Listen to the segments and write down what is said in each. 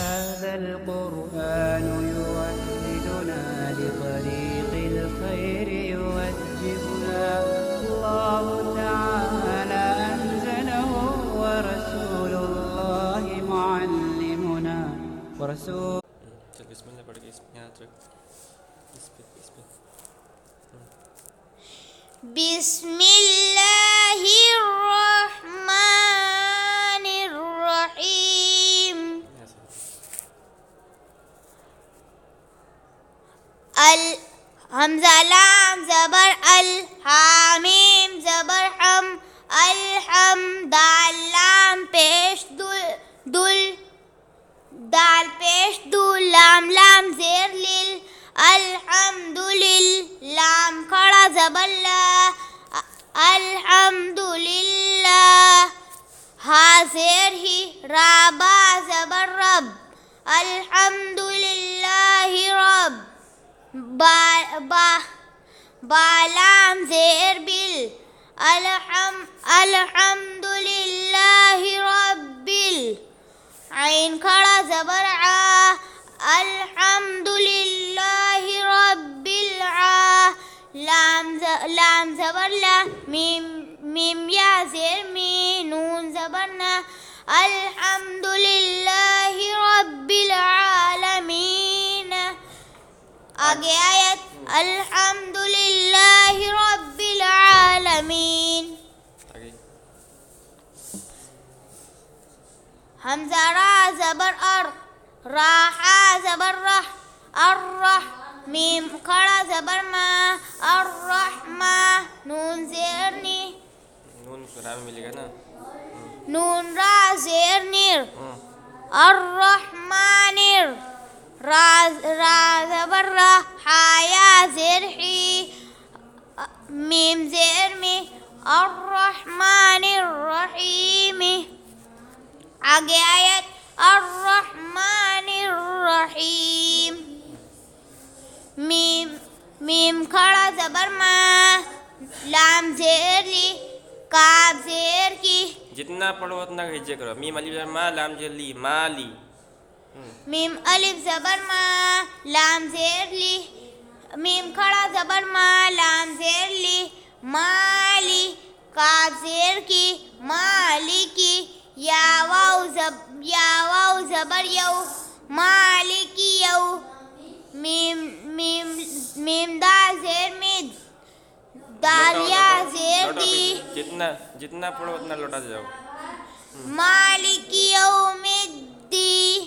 هذا القرآن يوحدنا لطريق الخير يوجهنا الله تعالى أنزله ورسول الله معلمنا ورسول. بسم الله پڑھ کے یہاں تک بسم اللہ الرحمن الرحیم. حمزہ لام زبر ال، حامیم زبر ہم، الحم دال لام پیش دل دال پیش دل، لام لام زیر لیل، الحمدلل لام کھڑا زبر لا، الحمدللہ ہا زیر ہی، را با زبر رب، الحمدللہ رب، با لام زیر بل، الحمدللہ رب عین کھڑا زبر عا، الحمدللہ رب العا، لام زبر لا، میم یا زیر می، نون زبر نا، الحمدللہ رب العالمین. آگے آیت الحمدللہ رب العالمین. حمزہ را زبر ار، راحا زبر رح، الرح میم کھڑا زبر ما، الرحمہ نون زیر نی، نون را میں ملے گا نا، نون را زیر نیر، الرحمانر را زبر را، حایا زیر حی، میم زیر می، الرحمن الرحیم. آگے آیت الرحمن الرحیم. میم کھڑا زبر ما، لام زیر لی، کاف زیر کی، جتنا پڑھو اتنا ہجے کرو. میم الف زبر ما، لام زیر لی، مالی. میم الف زبر ما، لام زیر لی، میم کھڑا زبر ما، لام زیر لی، مالی کاف زیر کی، مالی کی، یا واو زبر یو، مالکی یو، میم دال زیر مید، دالیا زیر دی، جتنا پڑھو اتنا لوٹا جاؤ. مالکی یوم الدین،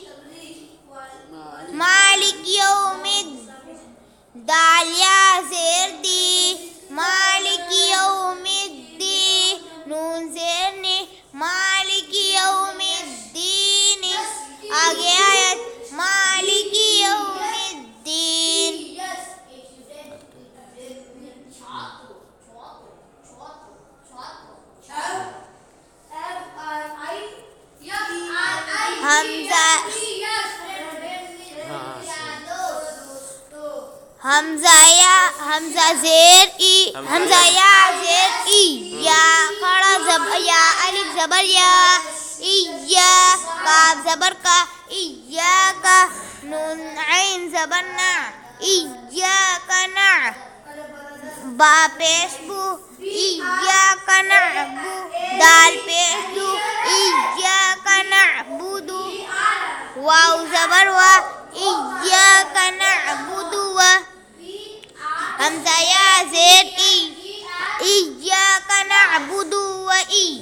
مالک یوم دالیا زیر دی، مالک یوم الدین نون زیر نی، مالک یوم الدین. آگے آیت مالک یوم الدین. حمزہ زیر ای، حمزہ یا زیر ای، یا کھڑا زبر یا، الف زبر یا، ایا کاف زبر کا، ایاک نون عین زبر نا، ایاک نع، با پیش بو، ایاک نعبو، دال پیش دو، ایاک نعبدو، واو زبر وا، ایاک نعبدو و. حمزہ یا زیر ای، ایاک نعبد و ای،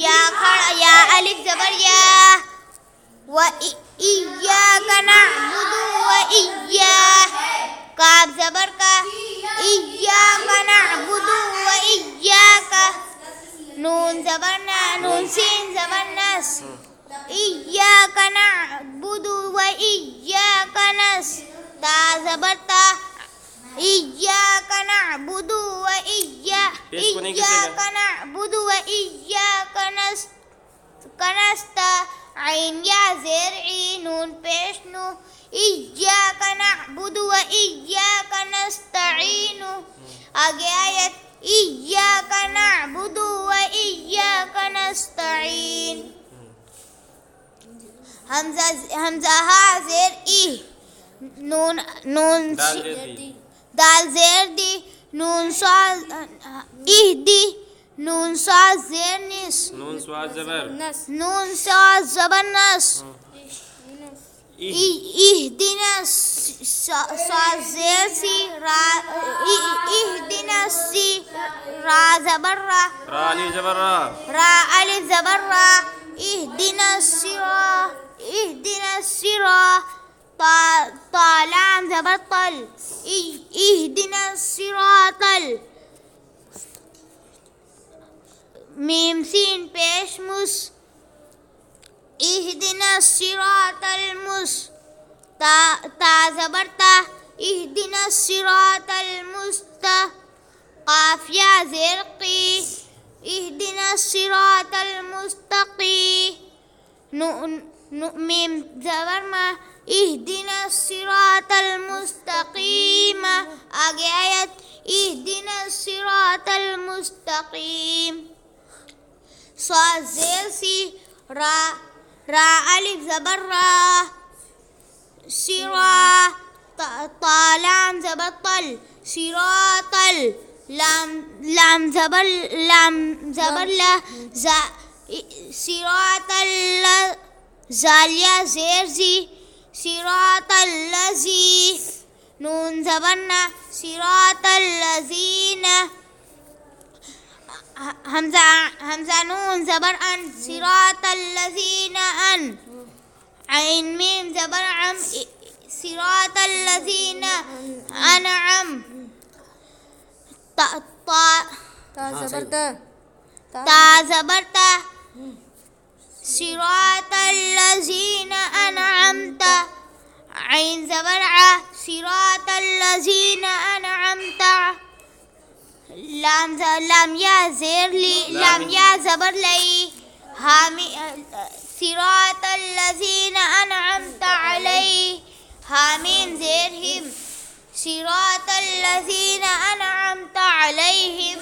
یا کھڑا یا الف زبر یا، و ایاک نعبد و ایا، کاف زبر کا، ایاک نعبد و ایاک، نون زبر نا، نون سین زبر نس، ایاک نعبد و ایاک نس، تا زبر تا، ایاک نعبد و ایاک نعبد و ایاک نستعین، یا زیر عی، نون پیش نو، ایاک نعبد و ایاک نستعین. آگے آیت ایاک نعبد و ایاک نستعین. حمزہ ہا زیر ای نون دال زیر دی دال زیر دی نون صاد ای دی نون صاد زیر نس نون سواد زبر نون صاد زبر نس اهدنا صاد زیر سی اهدنا سی را زبر را را الف زبر را را الف زبر را اهدنا الصراط اهدنا الصراط طا لام زبر طل اهدنا الصراط میم سین پیش مس اهدنا الصراط المس تا زبر تا اهدنا الصراط قاف یا زیر قی اهدنا الصراط المستقیم میم زبر ما اهدنا الصراط المستقیم آگے آیت اهدنا الصراط المستقیم صاد زیر سی را الف زبر را سرا طا لام زبر طل صراط لام زبر لا صراط زالیا زیر زی صراط الذی نون زبرنا صراط الذین حمزہ نون زبر ان صراط الذین ان عین میم زبر عم صراط الذین انعم تا زبر تا صراط الذین انعمت عین زبر ع صراط الذین انعمت لام یا زیر لی لام یا زبر لئی صراط الذین انعمت علی حامیم زیر ہم صراط الذین انعمت علیہم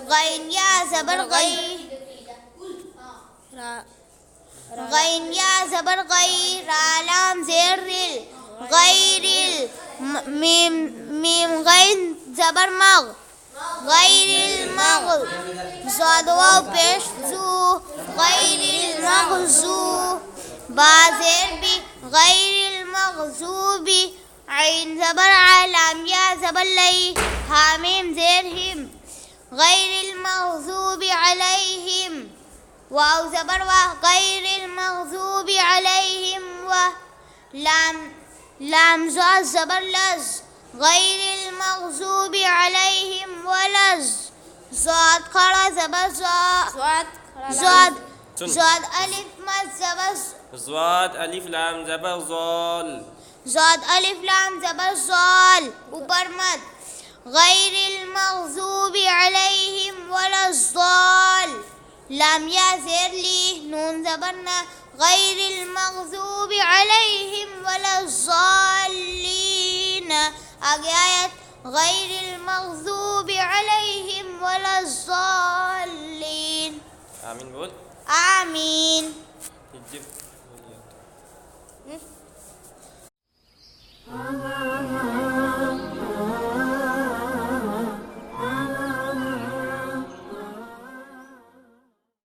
غین یا زبر غی غین یا زبر غی را لام زیر رل غیر میم غین زبر مغ غیر المغ زاد واو پیش زو غیر المغزو با زیر بی غیر المغزوب عین زبر لام یا زبر لئی حامیم زیر ہم غیر المغضوب علیہم واو زبر وا غیر المغضوب علیہم و لام زاد زبر لز غیر المغضوب علیہم ولز زاد کھڑا زبر زاد الف مد زبر زواد الف لام زبر زال زاد الف لام زبر زال اوپر مد غیر المغضوب علیہم ولا الضال لام یا زیر لی نون زبرنا غیر المغضوب علیہم ولا الضالین آگے آیت غیر المغضوب علیہم ولا الضالین آمین بول آمین ہجر